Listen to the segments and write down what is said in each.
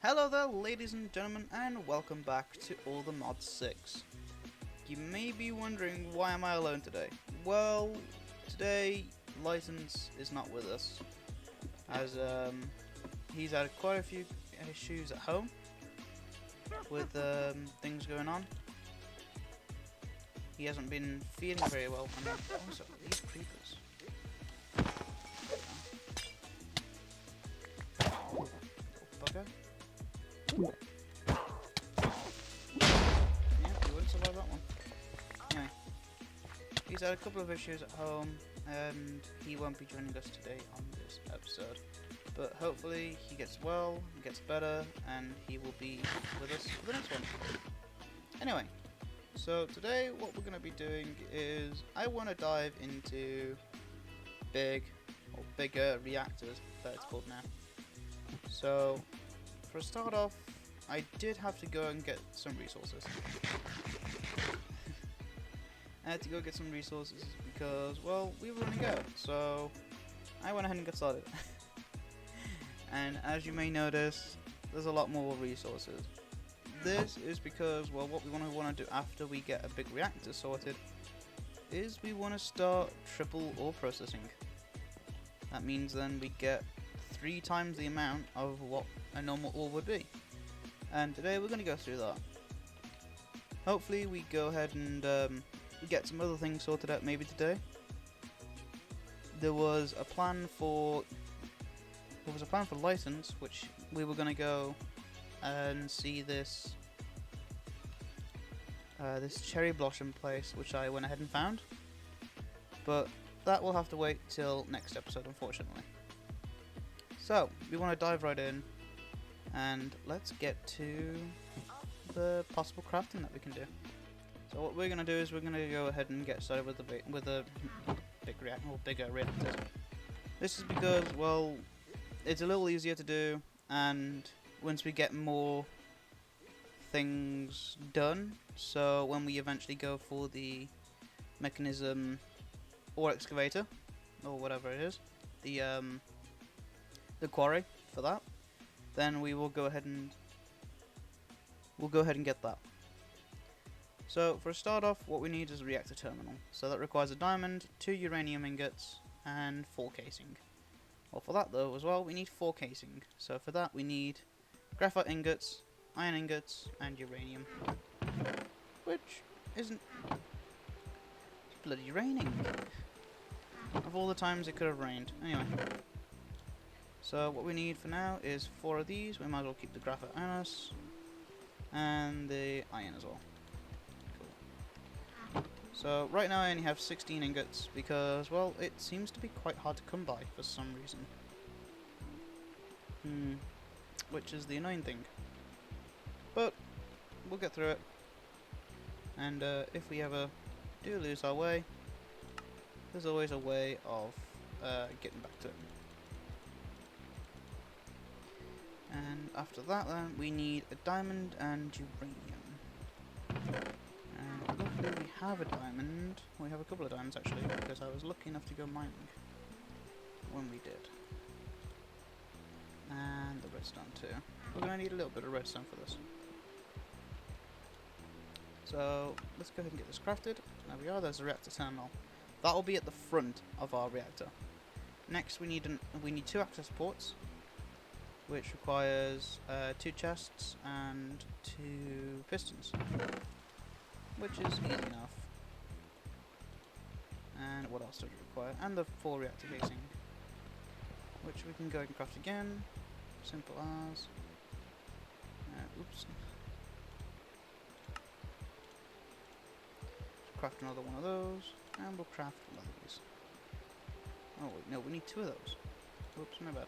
Hello there, ladies and gentlemen, and welcome back to All the Mods 6. You may be wondering, why am I alone today? Well, today Lightence is not with us, as he's had quite a few issues at home with things going on. He hasn't been feeling very well, and also these creepers. Oh, bugger. Yeah, you wouldn't survive that one. Anyway, he's had a couple of issues at home, and he won't be joining us today on this episode. But hopefully he gets well, gets better, and he will be with us for the next one. Anyway, so today what we're going to be doing is I want to dive into bigger reactors, that it's called now. So for a start off, I did have to go and get some resources. I had to go get some resources because, well, we were running out, so I went ahead and got started. And as you may notice, there's a lot more resources. This is because, well, what we want to do after we get a big reactor sorted is we want to start triple ore processing. That means then we get 3 times the amount of what a normal ore would be. And today we're going to go through that. Hopefully we go ahead and get some other things sorted out maybe today. There was a plan for Lightence, which we were going to go and see this cherry blossom place, which I went ahead and found. But that will have to wait till next episode, unfortunately. So we want to dive right in. And let's get to the possible crafting that we can do. So what we're going to do is we're going to go ahead and get started with the bigger reactors. This is because, well, it's a little easier to do, and once we get more things done, so when we eventually go for the mechanism or excavator or whatever it is, the quarry for that, then we will go ahead and get that. So for a start off, what we need is a reactor terminal. So that requires a diamond, 2 uranium ingots, and 4 casing. Well, for that though as well, we need 4 casing. So for that we need graphite ingots, iron ingots, and uranium. Which isn't... It's bloody raining. Of all the times it could have rained. Anyway. So what we need for now is 4 of these. We might as well keep the graphite on us. And the iron as well. Cool. So right now I only have 16 ingots because, well, it seems to be quite hard to come by for some reason. Which is the annoying thing. But we'll get through it. And if we ever do lose our way, there's always a way of getting back to it. And after that then, we need a diamond and uranium. And luckily we have a diamond. We have a couple of diamonds actually, because I was lucky enough to go mining when we did. And the redstone too. We're going to need a little bit of redstone for this. So let's go ahead and get this crafted. There we are, there's a reactor terminal. That will be at the front of our reactor. Next we need 2 access ports, which requires 2 chests and 2 pistons, which is easy enough. And what else does it require? And the 4 reactor casing, which we can go and craft again. Simple as. Oops. Craft another one of those, and we'll craft one of these. Oh wait, no, we need 2 of those. Oops, my bad.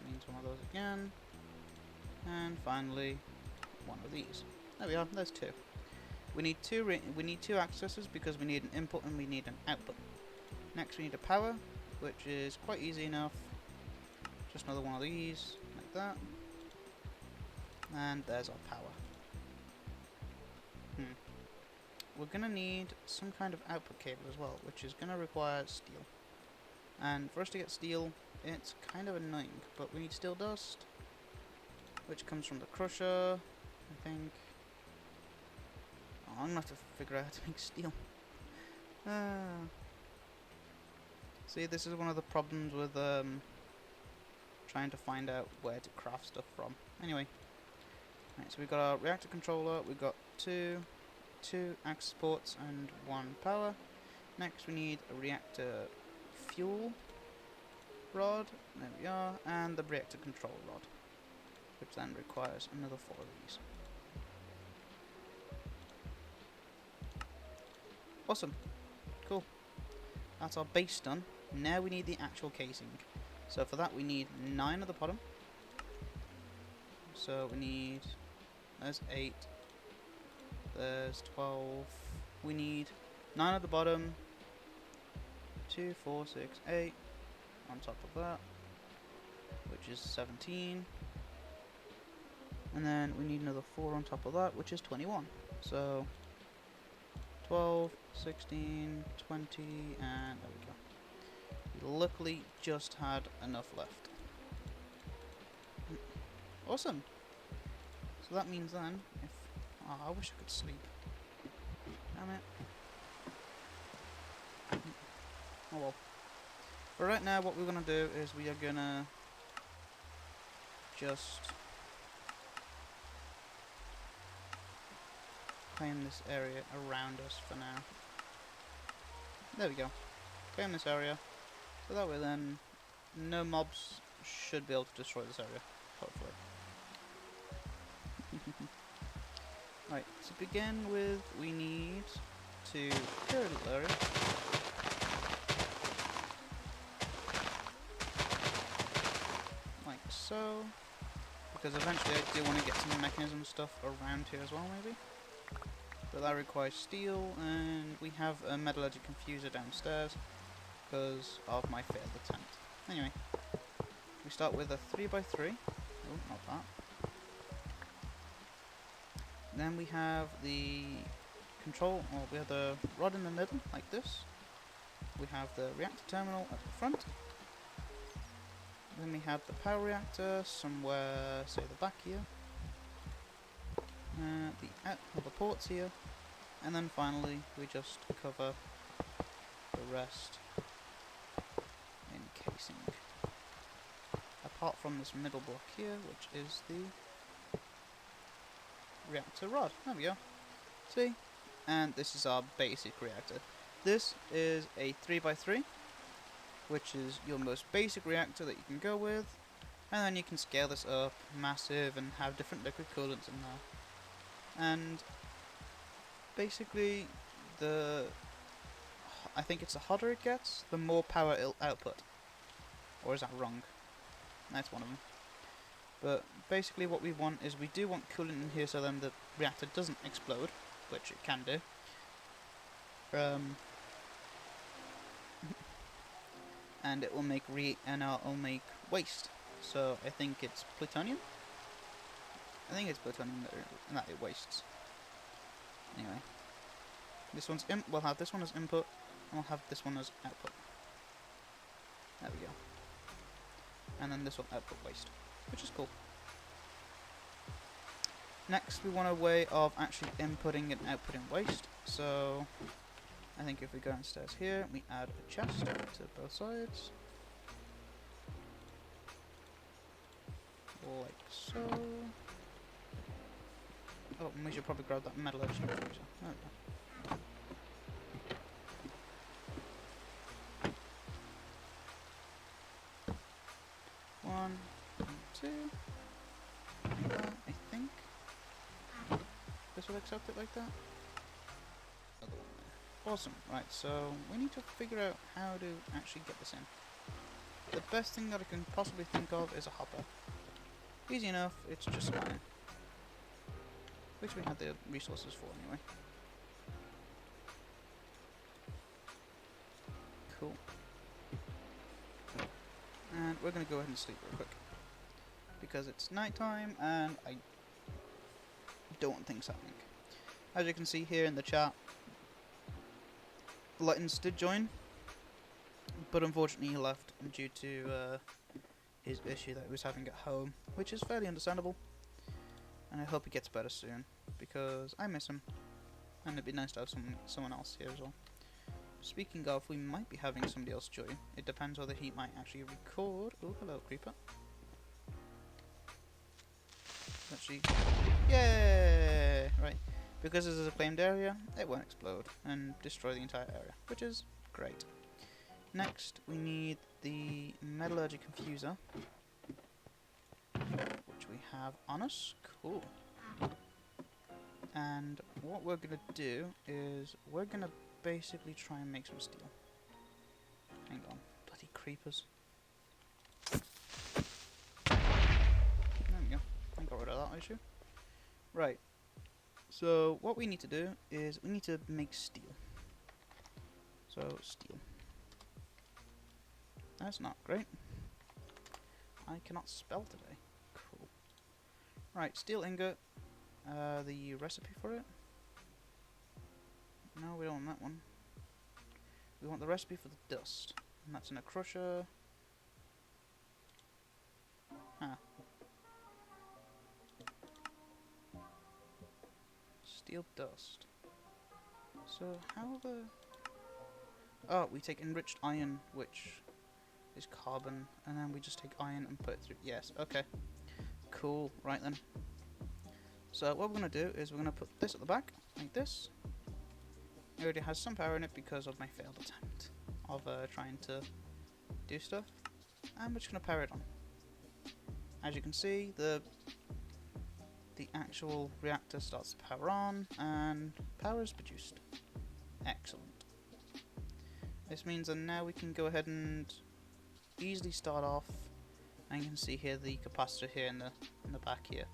Means one of those again, and finally one of these. There we are. There's 2. We need 2 accesses because we need an input and we need an output. Next we need a power, which is quite easy enough. Just another one of these, like that, and there's our power. We're gonna need some kind of output cable as well, which is gonna require steel. And for us to get steel, it's kind of annoying, but we need steel dust, which comes from the crusher, I think. Oh, I'm gonna have to figure out how to make steel. See, this is one of the problems with trying to find out where to craft stuff from. Anyway, right, so we've got our reactor controller, we've got two access ports and 1 power. Next we need a reactor fuel rod, there we are, and the reactor control rod, which then requires another 4 of these. Awesome, cool. That's our base done. Now we need the actual casing. So for that we need 9 at the bottom. So we need, there's 8, there's 12, we need 9 at the bottom, 2, 4, 6, 8 on top of that, which is 17, and then we need another 4 on top of that, which is 21. So 12, 16, 20, and there we go. We luckily just had enough left. Awesome. So that means then, if... Oh, I wish I could sleep. Damn it. Oh well. But right now what we're going to do is we are going to just claim this area around us for now. There we go. Claim this area. So that way then no mobs should be able to destroy this area. Hopefully. Right, to begin with we need to clear a little area. Like so. Because eventually I do want to get some mechanism stuff around here as well maybe. But that requires steel, and we have a metallurgic confuser downstairs because of my failed attempt. Anyway, we start with a 3x3. Oh, not that. Then we have the control, or we have the rod in the middle, like this. We have the reactor terminal at the front. Then we have the power reactor somewhere, say the back here. The ports here, and then finally we just cover the rest in casing. Apart from this middle block here, which is the reactor rod. There we go. See? And this is our basic reactor. This is a 3x3, which is your most basic reactor that you can go with, and then you can scale this up massive and have different liquid coolants in there. And basically, I think it's the hotter it gets, the more power it'll output. Or is that wrong? That's one of them. But basically what we want is we do want coolant in here so then the reactor doesn't explode, which it can do. And it will make waste. So I think it's plutonium. I think it's plutonium that it wastes. Anyway, this one's we'll have this one as input, and we'll have this one as output. There we go. And then this will output waste, which is cool. Next, we want a way of actually inputting and outputting waste. So, I think if we go downstairs here, we add a chest to both sides. Like so. Oh, and we should probably grab that metallurgical confuser. There we go. One, two. Like that, I think. This will accept it like that. Other one there. Awesome. Right, so we need to figure out how to actually get this in. The best thing that I can possibly think of is a hopper. Easy enough, it's just mining. Which we have the resources for anyway. Cool. And we're going to go ahead and sleep real quick. Because it's nighttime and I don't want things happening. As you can see here in the chat, Lightence did join. But unfortunately he left due to his issue that he was having at home, which is fairly understandable. And I hope he gets better soon, because I miss him, and it'd be nice to have someone else here as well. Speaking of, we might be having somebody else join. It depends whether he might actually record. Oh, hello, creeper. Actually, yay! Right, because this is a claimed area, it won't explode and destroy the entire area, which is great. Next, we need the metallurgy confuser, which we have on us. Cool. And what we're gonna do is we're gonna basically try and make some steel. Hang on, bloody creepers. There we go. I got rid of that issue. Right. So what we need to do is we need to make steel. So steel. That's not great. I cannot spell today. Cool. Right, steel ingot. The recipe for it? No, we don't want that one. We want the recipe for the dust. And that's in a crusher. Huh. Steel dust. So how the... Oh, we take enriched iron, which is carbon, and then we just take iron and put it through. Yes, okay. Cool, right then. So what we're going to do is we're going to put this at the back, like this. It already has some power in it because of my failed attempt of trying to do stuff. And we're just going to power it on. As you can see, the actual reactor starts to power on, and power is produced. Excellent. This means that now we can go ahead and easily start off, and you can see here the capacitor here in the back here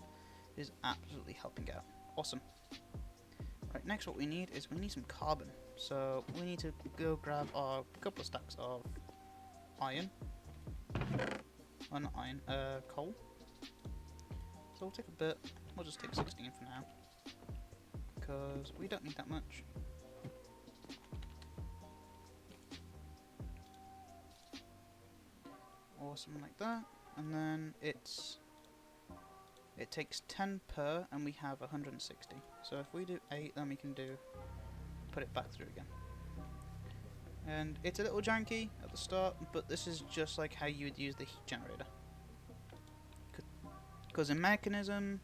is absolutely helping out. Awesome. Right, next what we need is we need some carbon. So we need to go grab our couple of stacks of iron. Well, not iron, coal. So we'll take a bit. We'll just take 16 for now, because we don't need that much. Awesome, like that. And then it takes 10 per, and we have 160. So if we do 8, then we can put it back through again. And it's a little janky at the start, but this is just like how you would use the heat generator. Because in Mekanism,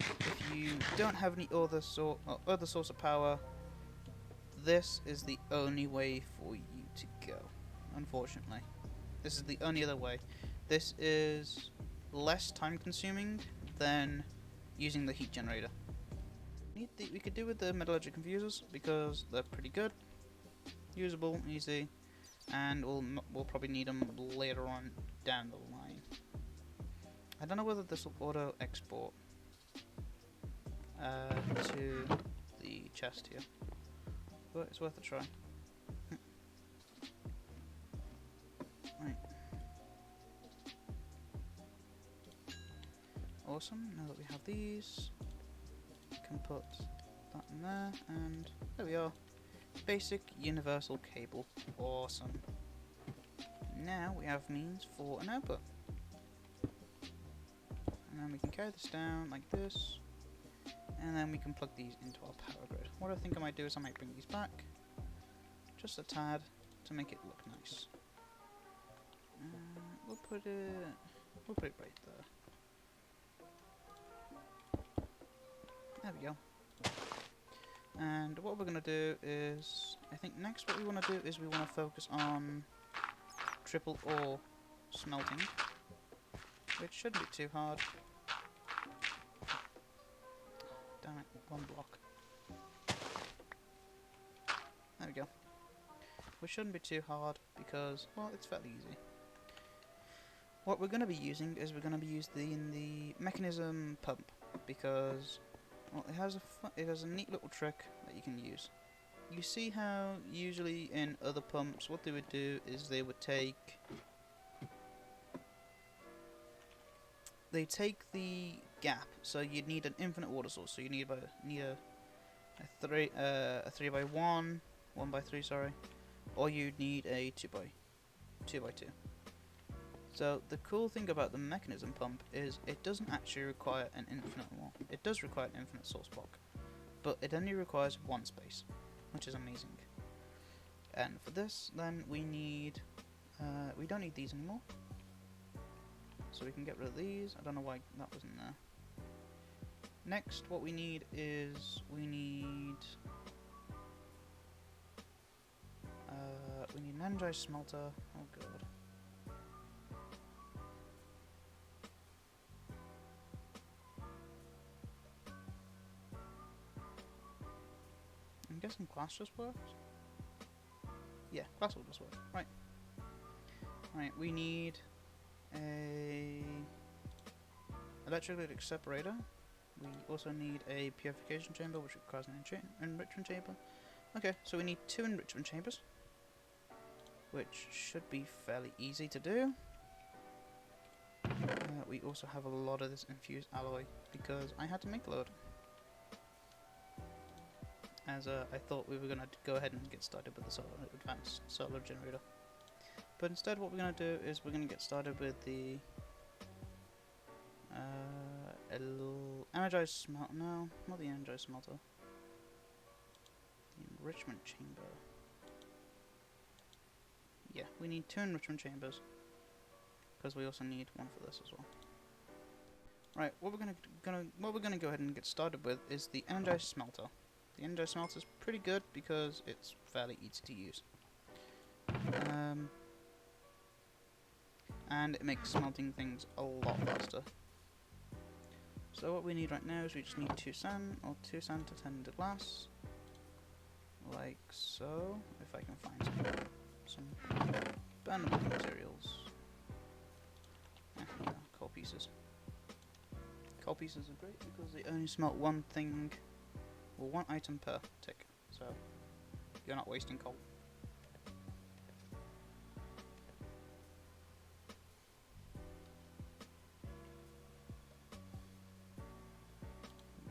if you don't have any other source of power, this is the only way for you to go. Unfortunately, this is the only other way. This is less time consuming than using the heat generator. We could do with the metallurgy confusers because they're pretty good, usable, easy, and we'll probably need them later on down the line. I don't know whether this will auto export to the chest here, but it's worth a try. Right. Awesome, now that we have these, we can put that in there, and there we are. Basic universal cable. Awesome. Now we have means for an output. And then we can carry this down like this, and then we can plug these into our power grid. What I think I might do is I might bring these back, just a tad, to make it look nice. We'll put it right there. There we go. And what we're going to do is, I think next what we want to do is we want to focus on triple ore smelting, which shouldn't be too hard. Damn it, one block. There we go. Which shouldn't be too hard because, well, it's fairly easy. What we're going to be using is we're going to be using the Mekanism pump because, well, it has a neat little trick that you can use. You see how usually in other pumps what they would do is they take the gap. So you'd need an infinite water source. So you need a 3x1, 1x3, sorry, or you'd need a 2x2. So the cool thing about the mechanism pump is it doesn't actually require an infinite one. It does require an infinite source block, but it only requires one space, which is amazing. And for this, then we need, we don't need these anymore. So we can get rid of these. I don't know why that wasn't there. Next, what we need is, we need an energized smelter. Oh god. I'm guessing glass just works? Yeah, glass will just work. Right. Right, we need a electrolytic separator. We also need a purification chamber, which requires an enrichment chamber. Okay, so we need 2 enrichment chambers, which should be fairly easy to do. We also have a lot of this infused alloy, because I had to make a load. As I thought we were going to go ahead and get started with the advanced solar generator. But instead what we're going to do is we're going to get started with the energized smelter. No, not the energized smelter. The enrichment chamber. Yeah, we need 2 enrichment chambers, because we also need one for this as well. Right, what we're gonna go ahead and get started with is the energized smelter. The energized smelter is pretty good because it's fairly easy to use. And it makes smelting things a lot faster. So what we need right now is we just need 2 sand, or 2 sand to turn into glass. Like so, if I can find some burnable materials. Yeah, coal pieces. Coal pieces are great because they only smelt one thing, or one item per tick, so you're not wasting coal.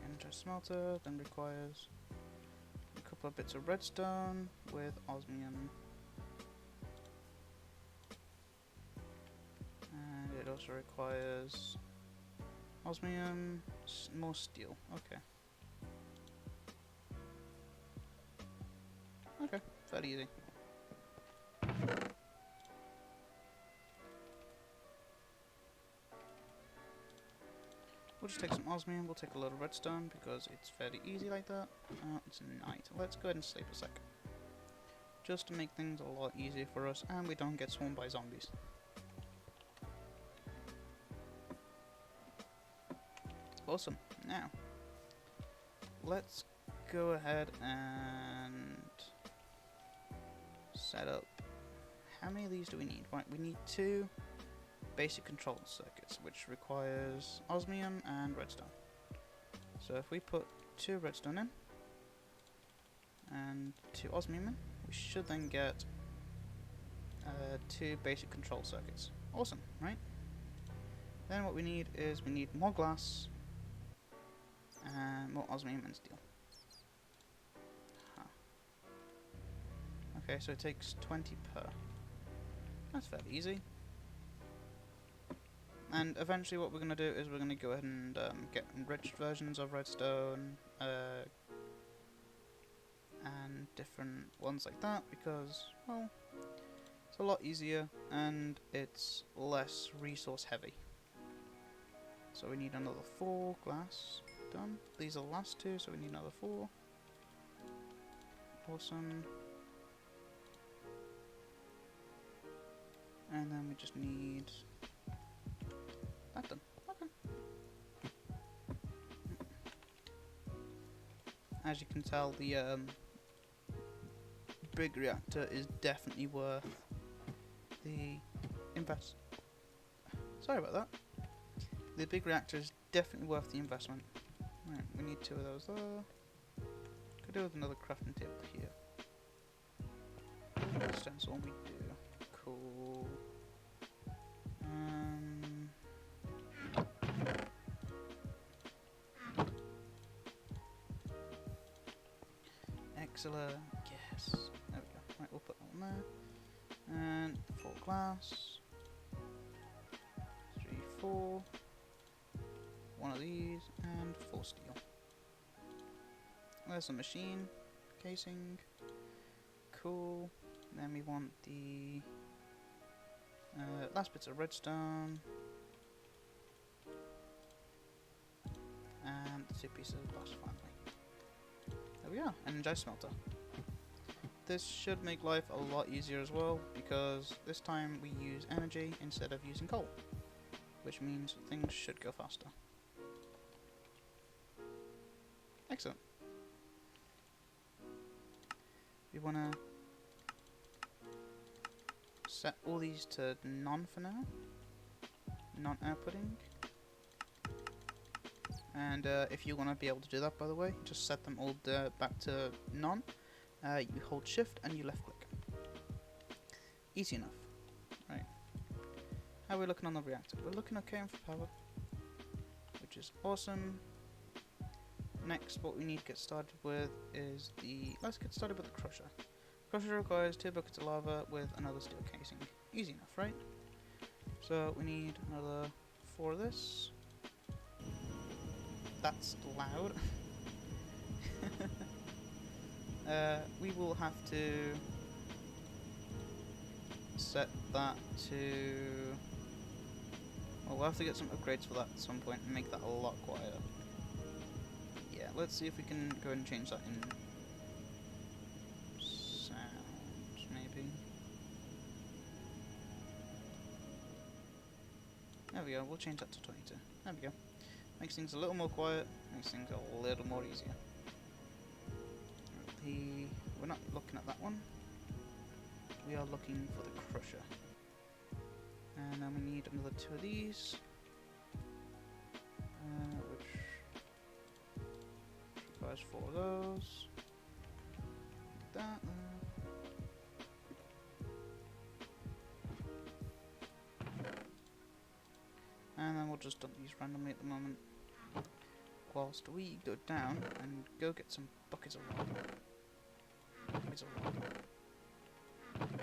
Energized smelter then requires a couple of bits of redstone with osmium. And it also requires osmium, more steel. Okay. Okay, fairly easy. We'll just take some osmium, we'll take a lot of redstone because it's fairly easy like that. It's night. Let's go ahead and sleep a sec. Just to make things a lot easier for us and we don't get swarmed by zombies. Awesome. Now, let's go ahead and set up. How many of these do we need? Right, we need 2 basic control circuits, which requires osmium and redstone. So if we put 2 redstone in and 2 osmium in, we should then get 2 basic control circuits. Awesome, right? Then what we need is we need more glass and more osmium and steel. Okay, so it takes 20 per. That's fairly easy. And eventually what we're going to do is we're going to go ahead and get enriched versions of redstone and different ones like that because, well, it's a lot easier and it's less resource heavy. So we need another 4 glass. Done. These are the last 2, so we need another 4. Awesome. And then we just need that done. Okay. As you can tell, the big reactor is definitely worth the invest. Sorry about that. The big reactor is definitely worth the investment. Right, we need 2 of those there. Could do with another crafting table here. Stencil we do. Cool. Excellent. Yes. There we go. Right, we'll put that one there. And 4 glass. 4, one of these, and 4 steel. There's the machine casing. Cool. Then we want the last bits of redstone. And the 2 pieces of glass finally. There we are, energized smelter. This should make life a lot easier as well, because this time we use energy instead of using coal, which means things should go faster. Excellent. We want to set all these to none for now, non-outputting. And if you want to be able to do that, by the way, just set them all back to none. You hold shift and you left click. Easy enough. Right. How are we looking on the reactor? We're looking okay on power, which is awesome. Next, what we need to get started with is let's get started with the crusher. Crusher requires 2 buckets of lava with another steel casing. Easy enough, right? So we need another 4 of this. That's loud. We will have to set that to... Well, we'll have to get some upgrades for that at some point and make that a lot quieter. Yeah, let's see if we can go ahead and change that in sounds, maybe. There we go, we'll change that to 22. There we go. Makes things a little more quiet, makes things a little more easier. We're not looking at that one. We are looking for the crusher. And then we need another 2 of these. Which requires 4 of those. Like that. And then we'll just dump these randomly at the moment. Whilst we go down and go get some buckets of lava.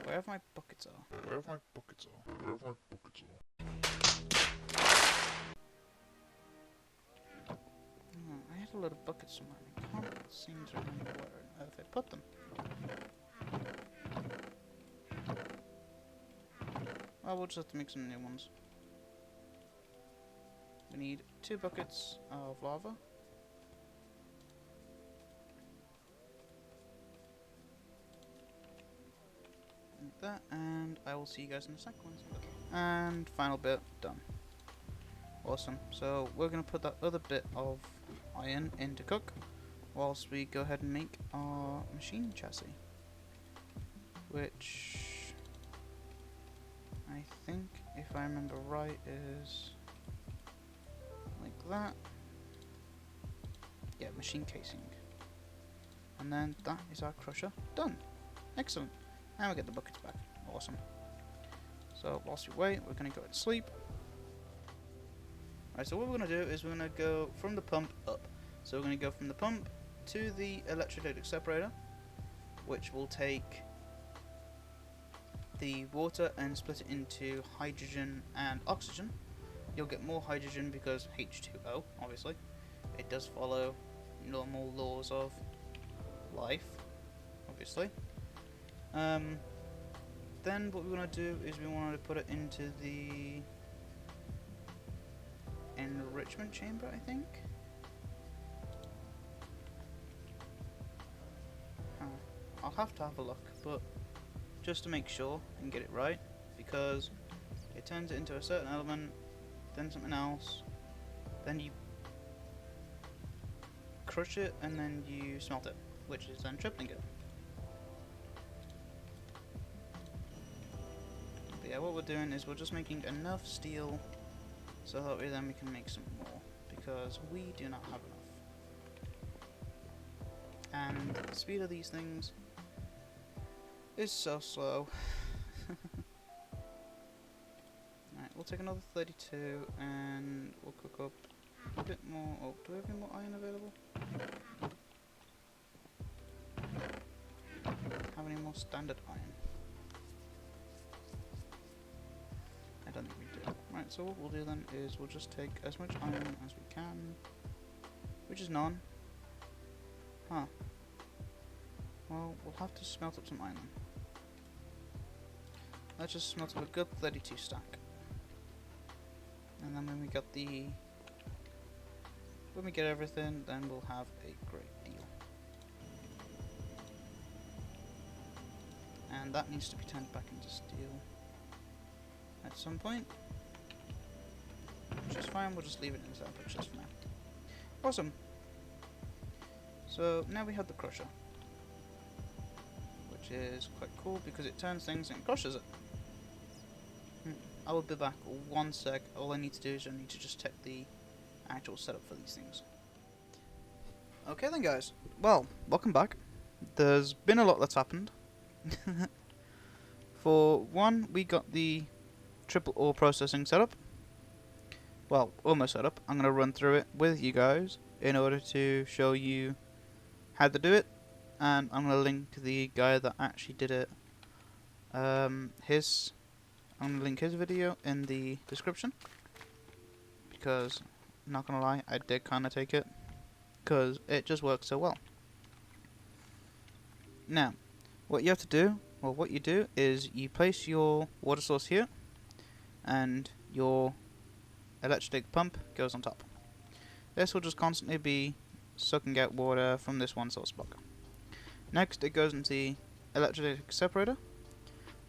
Wherever my buckets are. I had a lot of buckets somewhere. I can't seem to remember where on earth I put them. Well, we'll just have to make some new ones. We need 2 buckets of lava. Like that, and I will see you guys in a second. And final bit done. Awesome. So we're going to put that other bit of iron in to cook, whilst we go ahead and make our machine chassis, which I think, if I remember right, is like that. Yeah, machine casing. And then that is our crusher done. Excellent. And we get the buckets back. Awesome. So whilst we wait, we're going to go and sleep. Alright, so what we're going to do is we're going to go from the pump up. So we're going to go from the pump to the electrolytic separator, which will take the water and split it into hydrogen and oxygen. You'll get more hydrogen because H2O, obviously. It does follow normal laws of life, obviously. Then what we want to do is we want to put it into the enrichment chamber, I think. I'll have to have a look, but just to make sure and get it right, because it turns it into a certain element, then something else, then you crush it, and then you smelt it, which is then tripling it. But yeah, what we're doing is we're just making enough steel so that way then we can make some more, because we do not have enough. And the speed of these things is so slow. Alright, we'll take another 32 and we'll cook up a bit more. Oh, do we have any more iron available? Have any more standard iron? I don't think we do. Right, so what we'll do then is we'll just take as much iron as we can, which is none. Huh. Well, we'll have to smelt up some iron then. Let's just smelt up a good 32 stack. And then when we get everything, then we'll have a great deal. And that needs to be turned back into steel at some point. Which is fine, we'll just leave it in this output just for now. Awesome. So now we have the crusher, which is quite cool because it turns things and crushes it. I will be back 1 sec. All I need to do is I need to just check the actual setup for these things. Okay then guys, well, welcome back. There's been a lot that's happened. For one, we got the triple ore processing setup. Well, almost set up. I'm going to run through it with you guys in order to show you how to do it, and I'm going to link the guy that actually did it. I'm going to link his video in the description, because, not going to lie, I did kind of take it, because it just works so well. Now, what you have to do, well, what you do is you place your water source here, and your electric pump goes on top. This will just constantly be sucking out water from this one source block. Next, it goes into the electrolytic separator.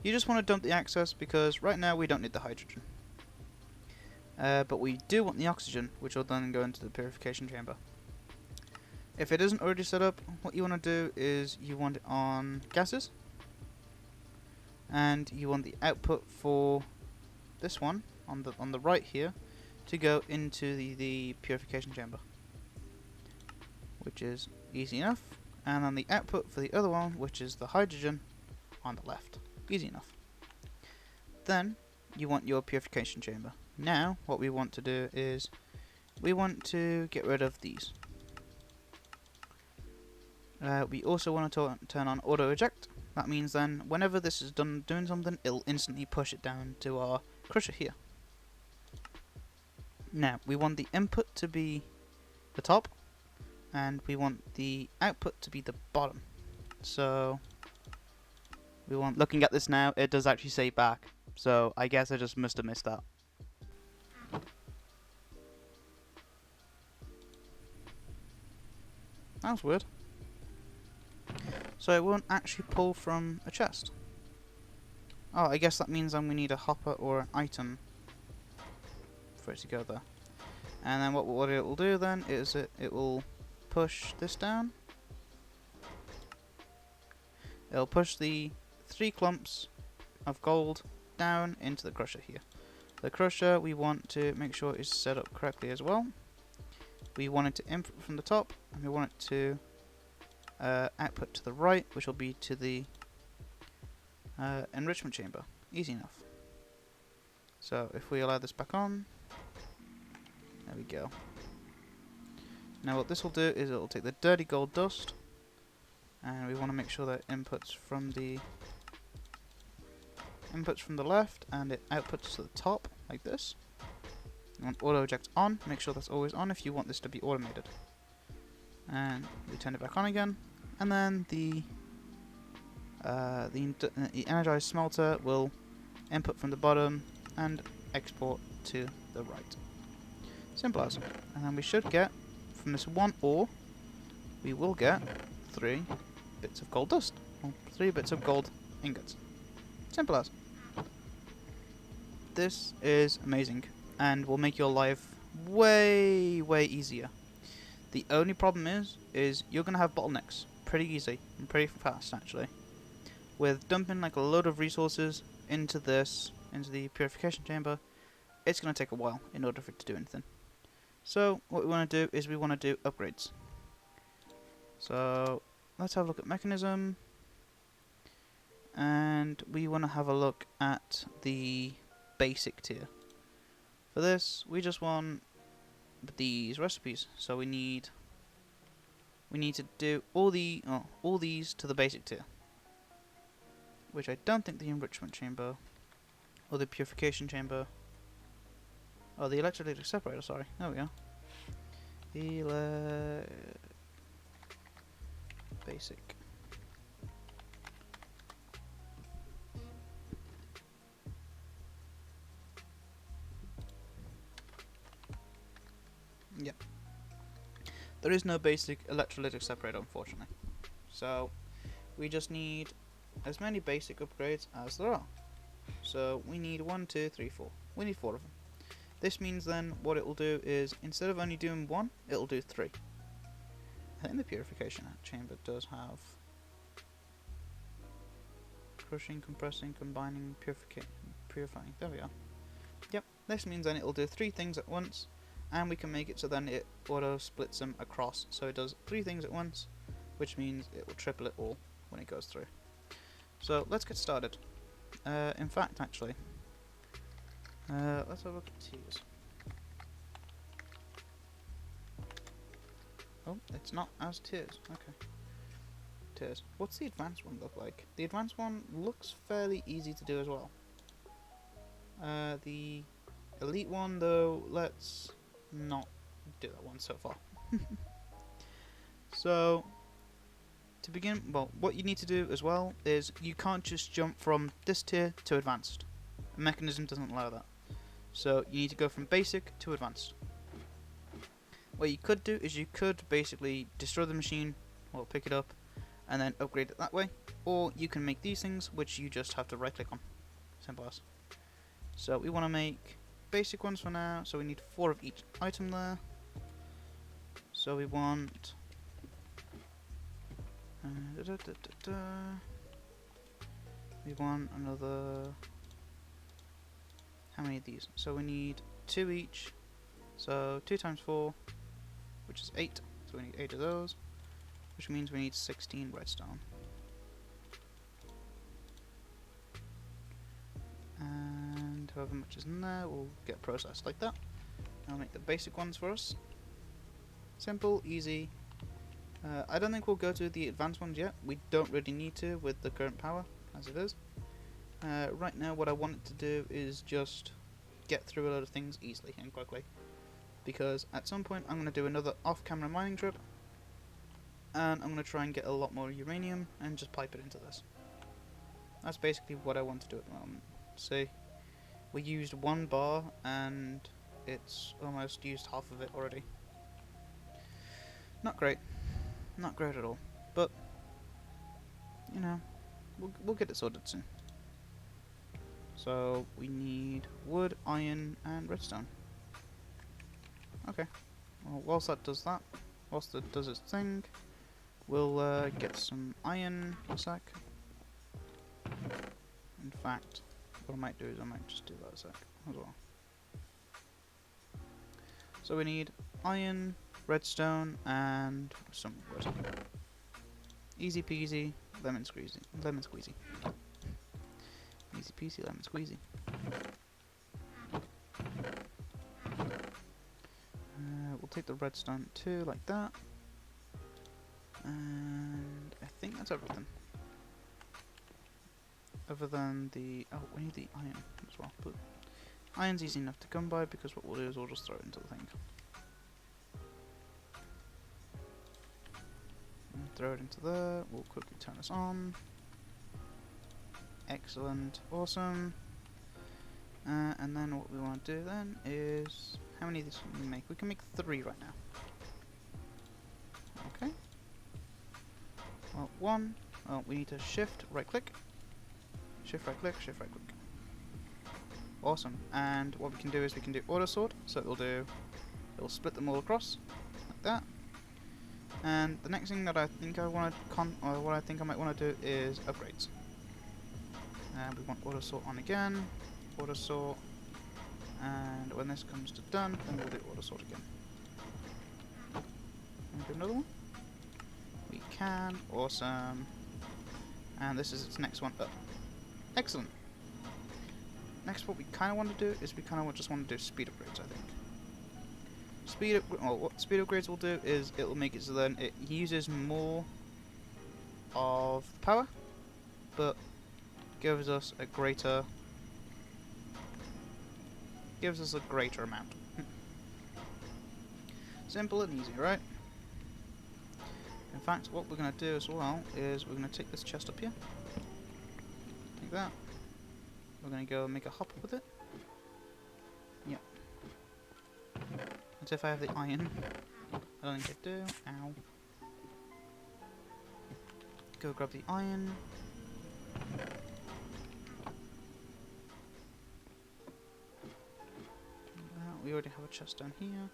You just want to dump the excess because right now we don't need the hydrogen. But we do want the oxygen, which will then go into the purification chamber. If it isn't already set up, what you want to do is you want it on gases, and you want the output for this one on the right here to go into the purification chamber, which is easy enough, and then the output for the other one, which is the hydrogen, on the left. Easy enough. Then you want your purification chamber. Now what we want to do is we want to get rid of these. We also want to turn on auto eject. That means then whenever this is done doing something, it'll instantly push it down to our crusher here. Now we want the input to be the top, and we want the output to be the bottom. So we want, looking at this now, it does actually say back, so I guess I just must have missed that. That was weird. So it won't actually pull from a chest. Oh, I guess that means then we need a hopper or an item for it to go there. And then what it will do then is it will push this down. It'll push the 3 clumps of gold down into the crusher here. The crusher we want to make sure is set up correctly as well. We want it to input from the top, and we want it to output to the right, which will be to the enrichment chamber. Easy enough. So if we allow this back on, there we go. Now what this will do is it will take the dirty gold dust, and we want to make sure that it inputs from the left and it outputs to the top like this. You want auto eject on, make sure that's always on if you want this to be automated. And we turn it back on again, and then the energized smelter will input from the bottom and export to the right. Simple as. And then we should get, from this one ore, we will get 3 bits of gold dust, or 3 bits of gold ingots. Simple as. This is amazing, and will make your life way, way easier. The only problem is you're going to have bottlenecks pretty easy, and pretty fast actually. With dumping like a load of resources into the purification chamber, it's going to take a while in order for it to do anything. So what we want to do is we want to do upgrades. So let's have a look at mechanism, and we want to have a look at the basic tier. For this, we just want these recipes. So we need to do all these to the basic tier, which I don't think the enrichment chamber or the purification chamber Oh, the electrolytic separator, sorry. There we go. Basic. Yep. There is no basic electrolytic separator, unfortunately. So, we just need as many basic upgrades as there are. So, we need 1, 2, 3, 4. We need 4 of them. This means then what it will do is, instead of only doing 1, it will do 3. I think the Purification Chamber does have crushing, compressing, combining, purifying. There we are. Yep, this means then it will do 3 things at once, and we can make it so then it auto splits them across, so it does 3 things at once, which means it will triple it all when it goes through. So let's get started. In fact, actually, let's have a look at tiers. Oh, it's not as tiers. Okay. Tiers. What's the advanced one look like? The advanced one looks fairly easy to do as well. The elite one, though, let's not do that one so far. So, to begin, well, what you need to do as well is you can't just jump from this tier to advanced. Mekanism doesn't allow that. So, you need to go from basic to advanced. What you could do is you could basically destroy the machine, or pick it up, and then upgrade it that way. Or you can make these things, which you just have to right click on. Simple as. So we want to make basic ones for now, so we need 4 of each item there. So we want... we want another... How many of these? So we need 2 each. So 2 times 4, which is 8. So we need 8 of those, which means we need 16 redstone. And however much is in there will get processed like that. I'll make the basic ones for us. Simple, easy. I don't think we'll go to the advanced ones yet. We don't really need to with the current power as it is. Right now what I wanted to do is just get through a lot of things easily and quickly. Because at some point I'm going to do another off-camera mining trip, and I'm going to try and get a lot more uranium and just pipe it into this. That's basically what I want to do at the moment. See, we used 1 bar and it's almost used half of it already. Not great. Not great at all. But, you know, we'll get it sorted soon. So, we need wood, iron, and redstone. Okay, well, whilst that does that, whilst it does its thing, we'll get some iron in a sec. In fact, what I might do is I might just do that a sec as well. So we need iron, redstone, and some wood. Easy peasy, lemon squeezy. Lemon squeezy. Easy peasy, lemon squeezy. We'll take the redstone too, like that. And I think that's everything. Other than the... oh, we need the iron as well. But iron's easy enough to come by because what we'll do is we'll just throw it into the thing. And throw it into there. We'll quickly turn this on. Excellent. Awesome. And then what we want to do then is... how many of these can we make? We can make 3 right now. Okay. Well, 1. Oh, we need to shift, right click. Shift, right click, shift, right click. Awesome. And what we can do is we can do auto sort. So it'll split them all across like that. And the next thing that I think I want to what I think I might want to do is upgrades. And we want auto sort on again. Auto sort. And when this comes to done, then we'll do auto sort again. And do another one. We can. Awesome. And this is its next one up. Excellent. Next, what we kind of want to do is we kind of just want to do speed upgrades, I think. What speed upgrades will do is it will make it so then it uses more of the power, but gives us a greater gives us a greater amount. Simple and easy, right? In fact, what we're going to do as well is we're going to take this chest up here. Like that. We're going to go make a hopper with it. Yep. As if I have the iron. I don't think I do. Ow. Go grab the iron. We already have a chest down here.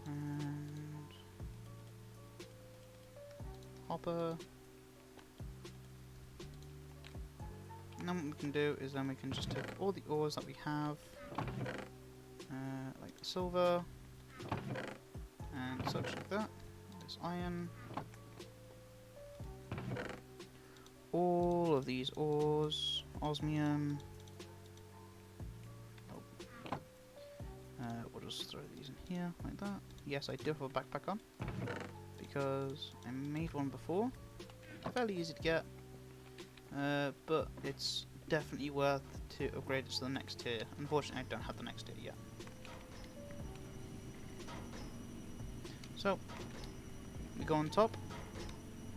And hopper. And then what we can do is then we can just take all the ores that we have, like the silver and such like that. There's iron. All of these ores, osmium. Oh. We'll just throw these in here like that. Yes, I do have a backpack on because I made one before. Fairly easy to get, but it's definitely worth to upgrade it to the next tier. Unfortunately, I don't have the next tier yet. So we go on top.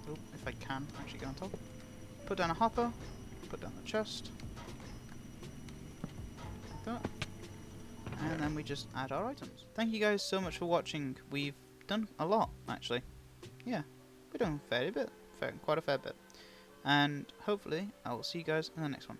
Oh, if I can actually go on top. Put down a hopper, put down the chest, like that, and then we just add our items. Thank you guys so much for watching. We've done a lot, actually. Yeah, we're doing quite a fair bit, and hopefully I will see you guys in the next one.